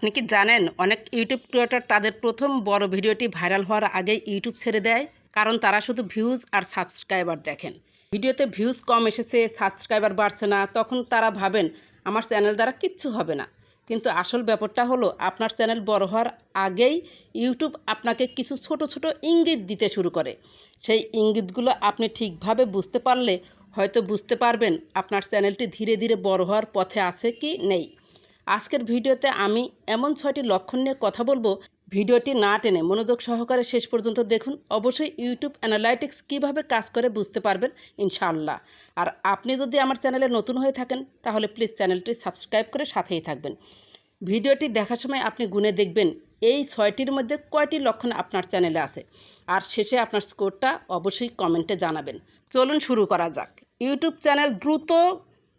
আপনি কি জানেন অনেক ইউটিউব ক্রিয়েটর তাদের প্রথম বড় ভিডিওটি ভাইরাল হওয়ার আগেই ইউটিউব ছেড়ে দেয়, কারণ তারা শুধু ভিউজ আর সাবস্ক্রাইবার দেখেন। ভিডিওতে ভিউজ কম এসেছে, সাবস্ক্রাইবার বাড়ছে না, তখন তারা ভাবেন আমার চ্যানেল দ্বারা কিচ্ছু হবে না। কিন্তু আসল ব্যাপারটা হলো আপনার চ্যানেল বড় হওয়ার আগেই ইউটিউব আপনাকে কিছু ছোট ছোট ইঙ্গিত দিতে শুরু করে। সেই ইঙ্গিতগুলো আপনি ঠিকভাবে বুঝতে পারলে হয়তো বুঝতে পারবেন আপনার চ্যানেলটি ধীরে ধীরে বড় হওয়ার পথে আছে কি নেই। আজকের ভিডিওতে আমি এমন 6টি লক্ষণ নিয়ে কথা বলবো। ভিডিওটি না টেনে মনোযোগ সহকারে শেষ পর্যন্ত দেখুন। অবশ্যই ইউটিউব অ্যানালাইটিক্স কিভাবে কাজ করে বুঝতে পারবেন ইনশাআল্লাহ। আর আপনি যদি আমার চ্যানেলে নতুন হয়ে থাকেন তাহলে প্লিজ চ্যানেলটি সাবস্ক্রাইব করে সাথেই থাকবেন। ভিডিওটি দেখার সময় আপনি গুনে দেখবেন এই 6টির মধ্যে কয়টি লক্ষণ আপনার চ্যানেলে আছে, আর শেষে আপনার স্কোরটা অবশ্যই কমেন্টে জানাবেন। চলুন শুরু করা যাক। ইউটিউব চ্যানেল দ্রুত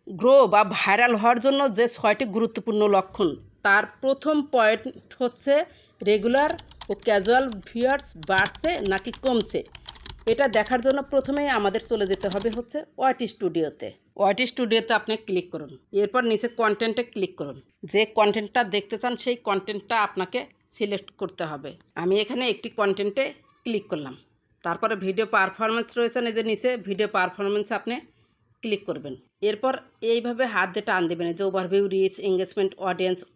গ্রো বা ভাইরাল হওয়ার জন্য যে 6টি গুরুত্বপূর্ণ লক্ষণ, তার প্রথম পয়েন্ট হচ্ছে রেগুলার ও ক্যাজুয়াল ভিউয়ার্স বাড়ছে নাকি কমছে। এটা দেখার জন্য প্রথমেই আমাদের চলে যেতে হবে হচ্ছে ওয়াইটি স্টুডিওতে। ওয়াইটি স্টুডিওতে আপনি ক্লিক করুন, এরপর নিচে কন্টেন্টে ক্লিক করুন। যে কন্টেন্টটা দেখতে চান সেই কন্টেন্টটা আপনাকে সিলেক্ট করতে হবে। আমি এখানে একটি কন্টেন্টে ক্লিক করলাম। তারপরে ভিডিও পারফরমেন্স রয়েছে, এই যে নিচে ভিডিও পারফরমেন্সে আপনি ক্লিক করবেন। এরপর এইভাবে হাত দিয়ে টান দেবেন, যে ওভারভিউ, রিচ, এঙ্গেজমেন্ট,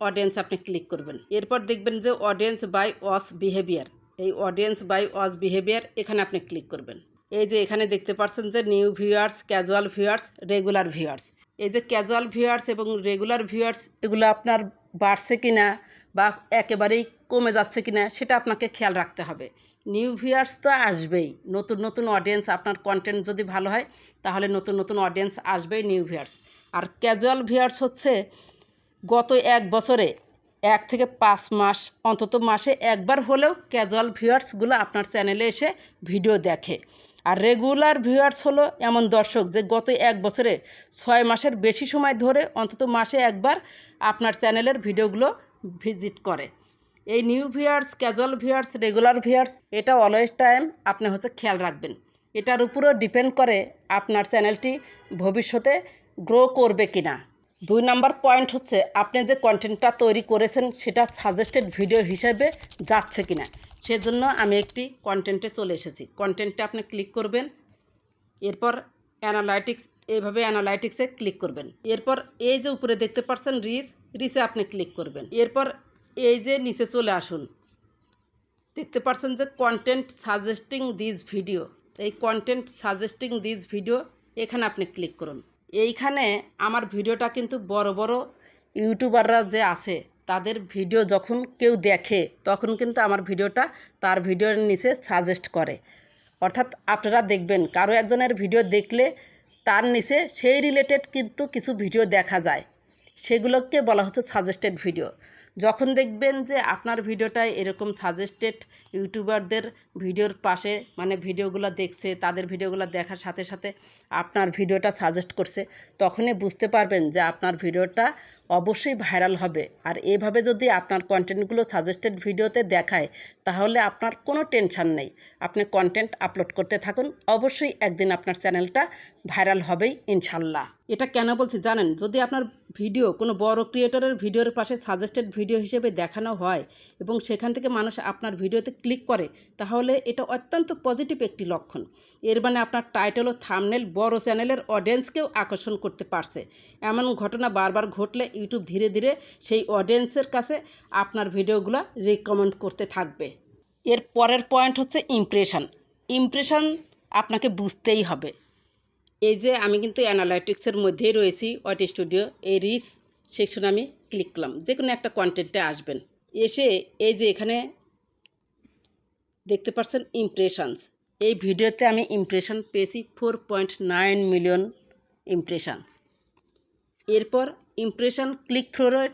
অডিয়েন্স আপনি ক্লিক করবেন। এরপর দেখবেন যে অডিয়েন্স বাই ওয়াচ বিহেভিয়ার, এই অডিয়েন্স বাই ওয়াচ বিহেভিয়ার এখানে আপনি ক্লিক করবেন। এই যে এখানে দেখতে পাচ্ছেন যে new viewers, casual viewers, regular viewers. এই যে ক্যাজুয়াল ভিউয়ার্স এবং রেগুলার ভিউয়ার্স এগুলো আপনার বাড়ছে কিনা বা একেবারেই কমে যাচ্ছে কিনা সেটা আপনাকে খেয়াল রাখতে হবে। নিউ ভিউয়ার্স তো আসবেই, নতুন নতুন অডিয়েন্স, আপনার কন্টেন্ট যদি ভালো হয় তাহলে নতুন নতুন অডিয়েন্স আসবেই নিউ ভিউয়ার্স। আর ক্যাজুয়াল ভিউয়ার্স হচ্ছে গত 1 বছরে 1 থেকে 5 মাস অন্তত মাসে একবার হলেও ক্যাজুয়াল ভিউয়ার্সগুলো আপনার চ্যানেলে এসে ভিডিও দেখে। আর রেগুলার ভিউয়ার্স হলো এমন দর্শক যে গত 1 বছরে 6 মাসের বেশি সময় ধরে অন্তত মাসে একবার আপনার চ্যানেলের ভিডিওগুলো ভিজিট করে। এই new viewers, casual viewers, regular viewers এটা অলওয়েজ টাইম আপনি হচ্ছে খেয়াল রাখবেন। এটার উপরও ডিপেন্ড করে আপনার চ্যানেলটি ভবিষ্যতে গ্রো করবে কিনা। 2 নম্বর পয়েন্ট হচ্ছে আপনি যে কন্টেন্টটা তৈরি করেছেন সেটা সাজেস্টেড ভিডিও হিসেবে যাচ্ছে কিনা। সেজন্য আমি একটি কন্টেন্টে চলে এসেছি। কন্টেন্টে আপনি ক্লিক করবেন, এরপর অ্যানালাইটিক্স, এইভাবে অ্যানালাইটিক্সে ক্লিক করবেন। এরপর এই যে উপরে দেখতে পাচ্ছেন রিচে আপনি ক্লিক করবেন। এরপর এই যে নিচে চলে আসুন, দেখতে পাচ্ছেন যে কন্টেন্ট সাজেস্টিং দিস ভিডিও, এই কন্টেন্ট সাজেস্টিং দিস ভিডিও এখানে আপনি ক্লিক করুন। এইখানে আমার ভিডিওটা কিন্তু বড় বড় ইউটিউবাররা যে আছে তাদের ভিডিও যখন কেউ দেখে তখন কিন্তু আমার ভিডিওটা তার ভিডিওর নিচে সাজেস্ট করে। অর্থাৎ আপনারা দেখবেন কারো একজনের ভিডিও দেখলে তার নিচে সেই রিলেটেড কিন্তু কিছু ভিডিও দেখা যায়, সেগুলোকে বলা হচ্ছে সাজেস্টেড ভিডিও। যখন দেখবেন যে আপনার ভিডিওটায় এরকম সাজেস্টেড ইউটিউবারদের ভিডিওর পাশে মানে ভিডিওগুলো দেখছে, তাদের ভিডিওগুলো দেখার সাথে সাথে আপনার ভিডিওটা সাজেস্ট করছে, তখনই বুঝতে পারবেন যে আপনার ভিডিওটা অবশ্যই ভাইরাল হবে। আর এভাবে যদি আপনার কন্টেন্টগুলো সাজেস্টেড ভিডিওতে দেখায় তাহলে আপনার কোনো টেনশন নেই, আপনি কন্টেন্ট আপলোড করতে থাকুন, অবশ্যই একদিন আপনার চ্যানেলটা ভাইরাল হবেই ইনশাল্লাহ। এটা কেন বলছি জানেন, যদি আপনার ভিডিও কোনো বড় ক্রিয়েটরের ভিডিওর পাশে সাজেস্টেড ভিডিও হিসেবে দেখানো হয় এবং সেখান থেকে মানুষ আপনার ভিডিওতে ক্লিক করে তাহলে এটা অত্যন্ত পজিটিভ একটি লক্ষণ। এর মানে আপনার টাইটেল ও থাম্বনেল বড় চ্যানেলের অডিয়েন্সকেও আকর্ষণ করতে পারছে। এমন ঘটনা বারবার ঘটলে ইউটিউব ধীরে ধীরে সেই অডিয়েন্সের কাছে আপনার ভিডিওগুলো রিকমেন্ড করতে থাকবে। এর পরের পয়েন্ট হচ্ছে ইমপ্রেশন আপনাকে বুঝতেই হবে। এই যে আমি কিন্তু অ্যানালাইটিক্সের মধ্যেই রয়েছি, ওয়াইটি স্টুডিও, এই রিচ সেকশনে আমি ক্লিক করলাম। যে কোনো একটা কন্টেন্টে আসবেন, এসে এই যে এখানে দেখতে পাচ্ছেন ইমপ্রেশনস, এই ভিডিওতে আমি ইমপ্রেশন পেয়েছি 4.9 মিলিয়ন ইমপ্রেশনস। এরপর ইমপ্রেশন ক্লিক থ্রু রেট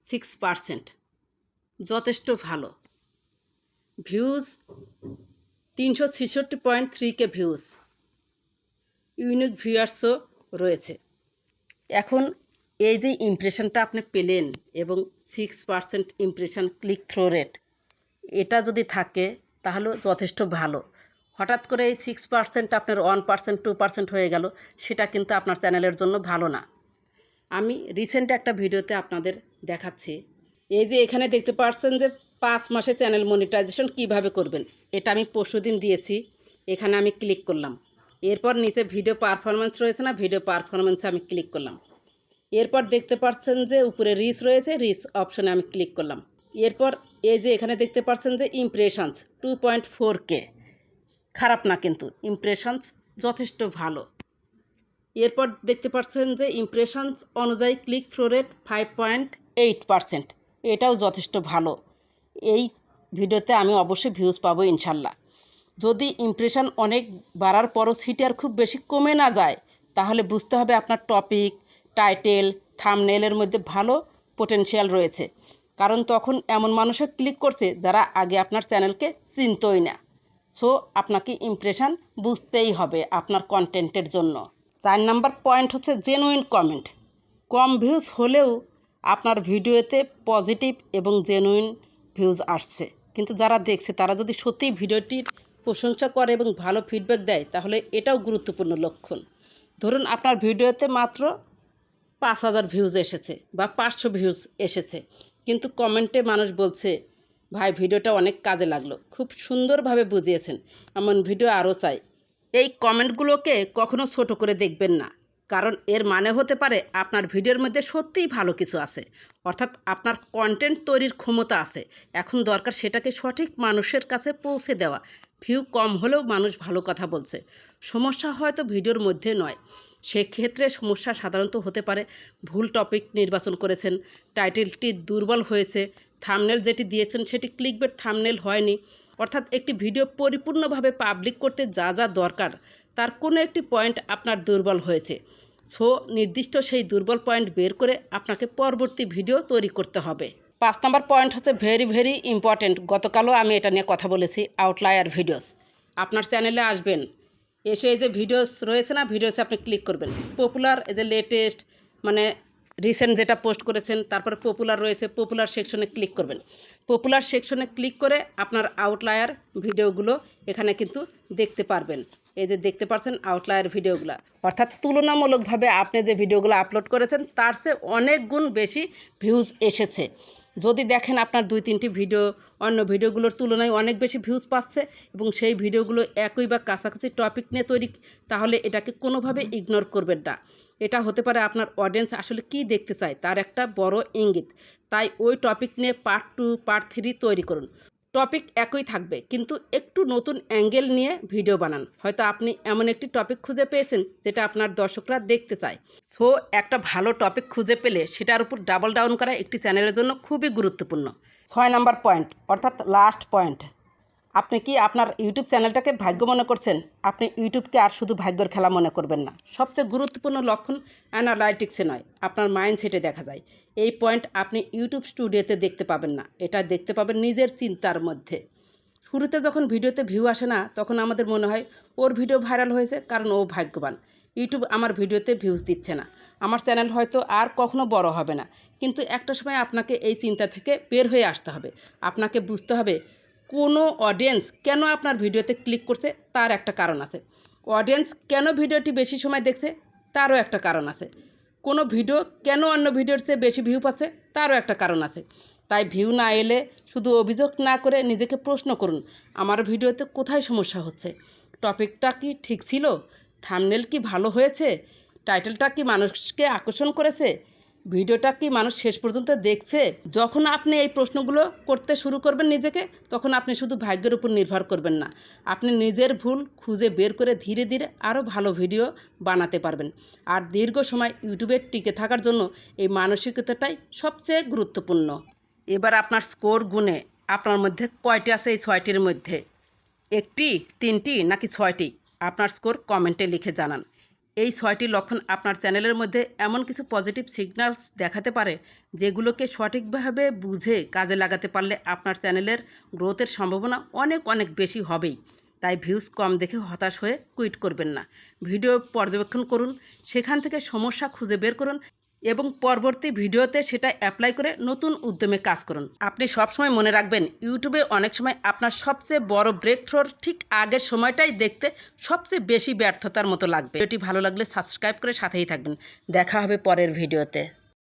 6%, যথেষ্ট ভালো। ভিউজ 366.3K ভিউজ, ইউনিক ভিউয়ার্সও রয়েছে। এখন এই যে ইমপ্রেশনটা আপনি পেলেন এবং 6% ইমপ্রেশন ক্লিক থ্রু রেট, এটা যদি থাকে তাহলে যথেষ্ট ভালো। হঠাৎ করে এই 6% আপনার 1%, 2% হয়ে গেল, সেটা কিন্তু আপনার চ্যানেলের জন্য ভালো না। আমি রিসেন্ট একটা ভিডিওতে আপনাদের দেখাচ্ছি, এই যে এখানে দেখতে পাচ্ছেন যে 5 মাসে চ্যানেল মনিটাইজেশন কিভাবে করবেন, এটা আমি পরশুদিন দিয়েছি। এখানে আমি ক্লিক করলাম। এরপর নিচে ভিডিও পারফরমেন্স রয়েছে না, ভিডিও পারফরমেন্সে আমি ক্লিক করলাম। এরপর দেখতে পাচ্ছেন যে উপরে রিচ রয়েছে, রিচ অপশনে আমি ক্লিক করলাম। এরপর এই যে এখানে দেখতে পাচ্ছেন যে ইমপ্রেশনস 2.4K, খারাপ না, কিন্তু ইমপ্রেশনস যথেষ্ট ভালো। এরপর দেখতে পাচ্ছেন যে ইমপ্রেশনস অনুযায়ী ক্লিক থ্রু রেট 5.8%, এটাও যথেষ্ট ভালো। এই ভিডিওতে আমি অবশ্যই ভিউজ পাবো ইনশাল্লাহ। যদি ইমপ্রেশন অনেক বাড়ার পরও সিটিআর খুব বেশি কমে না যায়, তাহলে বুঝতে হবে আপনার টপিক, টাইটেল, থাম্বনেইলের মধ্যে ভালো পোটেনশিয়াল রয়েছে। কারণ তখন এমন মানুষও ক্লিক করছে যারা আগে আপনার চ্যানেলকে চিনতই না। সো আপনাকে ইমপ্রেশন বুঝতেই হবে আপনার কন্টেন্টের জন্য। 4 নাম্বার পয়েন্ট হচ্ছে জেনুইন কমেন্ট। কম ভিউজ হলেও আপনার ভিডিওতে পজিটিভ এবং জেনুইন ভিউজ আসছে, কিন্তু যারা দেখছে তারা যদি সত্যিই ভিডিওটির প্রশংসা করে এবং ভালো ফিডব্যাক দেয়, তাহলে এটাও গুরুত্বপূর্ণ লক্ষণ। ধরুন আপনার ভিডিওতে মাত্র 5000 ভিউজ এসেছে বা 500 ভিউজ এসেছে, কিন্তু কমেন্টে মানুষ বলছে, ভাই ভিডিওটা অনেক কাজে লাগলো, খুব সুন্দরভাবে বুঝিয়েছেন, এমন ভিডিও আরও চাই। এই কমেন্টগুলোকে কখনো ছোট করে দেখবেন না, কারণ এর মানে হতে পারে আপনার ভিডিওর মধ্যে সত্যিই ভালো কিছু আছে, অর্থাৎ আপনার কন্টেন্ট তৈরির ক্ষমতা আছে। এখন দরকার সেটাকে সঠিক মানুষের কাছে পৌঁছে দেওয়া। ভিউ কম হলেও মানুষ ভালো কথা বলছে, সমস্যা হয়তো ভিডিওর মধ্যে নয়। সেক্ষেত্রে সমস্যা সাধারণত হতে পারে ভুল টপিক নির্বাচন করেছেন, টাইটেলটি দুর্বল হয়েছে, থাম্বনেল যেটি দিয়েছেন সেটি ক্লিকবেট থাম্বনেল হয়নি, অর্থাৎ একটি ভিডিও পরিপূর্ণভাবে পাবলিক করতে যা যা দরকার তার কোনো একটি পয়েন্ট আপনার দুর্বল হয়েছে। সো নির্দিষ্ট সেই দুর্বল পয়েন্ট বের করে আপনাকে পরবর্তী ভিডিও তৈরি করতে হবে। 5 নম্বর পয়েন্ট হচ্ছে ভেরি ইম্পর্ট্যান্ট। গতকালও আমি এটা নিয়ে কথা বলেছি, আউটলায়ার ভিডিওস। আপনার চ্যানেলে আসবেন, এসে এই যে ভিডিওস রয়েছে না, ভিডিওসে আপনি ক্লিক করবেন। পপুলার, এই যে লেটেস্ট মানে রিসেন্ট যেটা পোস্ট করেছেন, তারপরে পপুলার রয়েছে, পপুলার সেকশনে ক্লিক করবেন। পপুলার সেকশনে ক্লিক করে আপনার আউটলায়ার ভিডিওগুলো এখানে কিন্তু দেখতে পারবেন। এই যে দেখতে পাচ্ছেন আউটলায়ার ভিডিওগুলো, অর্থাৎ তুলনামূলকভাবে আপনি যে ভিডিওগুলো আপলোড করেছেন তার চেয়ে অনেক গুণ বেশি ভিউজ এসেছে। যদি দেখেন আপনার 2-3টি ভিডিও অন্য ভিডিওগুলোর তুলনায় অনেক বেশি ভিউজ পাচ্ছে এবং সেই ভিডিওগুলো একই বা কাছাকাছি টপিক নিয়ে তৈরি, তাহলে এটাকে কোনোভাবে ইগনোর করবেন না। এটা হতে পারে আপনার অডিয়েন্স আসলে কি দেখতে চায় তার একটা বড় ইঙ্গিত। তাই ওই টপিক নিয়ে পার্ট 2, পার্ট 3 তৈরি করুন। টপিক একই থাকবে, কিন্তু একটু নতুন অ্যাঙ্গেল নিয়ে ভিডিও বানান। হয়তো আপনি এমন একটি টপিক খুঁজে পেয়েছেন যেটা আপনার দর্শকরা দেখতে চায়। সো একটা ভালো টপিক খুঁজে পেলে সেটার উপর ডাবল ডাউন করা একটি চ্যানেলের জন্য খুবই গুরুত্বপূর্ণ। 6 নাম্বার পয়েন্ট, অর্থাৎ লাস্ট পয়েন্ট, আপনি কি আপনার ইউটিউব চ্যানেলটাকে ভাগ্য মনে করছেন? আপনি ইউটিউবকে আর শুধু ভাগ্যের খেলা মনে করবেন না। সবচেয়ে গুরুত্বপূর্ণ লক্ষণ অ্যানালাইটিক্সে নয়, আপনার মাইন্ডসেটে দেখা যায়। এই পয়েন্ট আপনি ইউটিউব স্টুডিওতে দেখতে পাবেন না, এটা দেখতে পাবেন নিজের চিন্তার মধ্যে। শুরুতে যখন ভিডিওতে ভিউ আসে না, তখন আমাদের মনে হয় ওর ভিডিও ভাইরাল হয়েছে কারণ ও ভাগ্যবান, ইউটিউব আমার ভিডিওতে ভিউজ দিচ্ছে না, আমার চ্যানেল হয়তো আর কখনো বড় হবে না। কিন্তু একটা সময় আপনাকে এই চিন্তা থেকে বের হয়ে আসতে হবে। আপনাকে বুঝতে হবে কোনো অডিয়েন্স কেন আপনার ভিডিওতে ক্লিক করছে তার একটা কারণ আছে। অডিয়েন্স কেন ভিডিওটি বেশি সময় দেখছে তারও একটা কারণ আছে। কোনো ভিডিও কেন অন্য ভিডিওর চেয়ে বেশি ভিউ পাচ্ছে তারও একটা কারণ আছে। তাই ভিউ না এলে শুধু অভিযোগ না করে নিজেকে প্রশ্ন করুন, আমার ভিডিওতে কোথায় সমস্যা হচ্ছে? টপিকটা কি ঠিক ছিল? থাম্বনেল কি ভালো হয়েছে? টাইটেলটা কি মানুষকে আকর্ষণ করেছে? ভিডিওটা কি মানুষ শেষ পর্যন্ত দেখছে? যখন আপনি এই প্রশ্নগুলো করতে শুরু করবেন নিজেকে, তখন আপনি শুধু ভাগ্যের উপর নির্ভর করবেন না, আপনি নিজের ভুল খুঁজে বের করে ধীরে ধীরে আরও ভালো ভিডিও বানাতে পারবেন। আর দীর্ঘ সময় ইউটিউবে টিকে থাকার জন্য এই মানসিকতাটাই সবচেয়ে গুরুত্বপূর্ণ। এবার আপনার স্কোর গুণে আপনার মধ্যে কয়টি আছে? এই 6টির মধ্যে 1টি, 3টি নাকি 6টি? আপনার স্কোর কমেন্টে লিখে জানান। এই 6টি লক্ষণ আপনার চ্যানেলের মধ্যে এমন কিছু পজিটিভ সিগন্যালস দেখাতে পারে যেগুলোকে সঠিকভাবে বুঝে কাজে লাগাতে পারলে আপনার চ্যানেলের গ্রোথের সম্ভাবনা অনেক বেশি হবেই। তাই ভিউজ কম দেখে হতাশ হয়ে কুইট করবেন না। ভিডিও পর্যবেক্ষণ করুন, সেখান থেকে সমস্যা খুঁজে বের করুন এবং পরবর্তী ভিডিওতে সেটা অ্যাপ্লাই করে নতুন উদ্যমে কাজ করুন। আপনি সবসময় মনে রাখবেন, ইউটিউবে অনেক সময় আপনার সবচেয়ে বড় ব্রেক থ্রোর ঠিক আগের সময়টাই দেখতে সবচেয়ে বেশি ব্যর্থতার মতো লাগবে। ভিডিওটি ভালো লাগলে সাবস্ক্রাইব করে সাথেই থাকবেন। দেখা হবে পরের ভিডিওতে।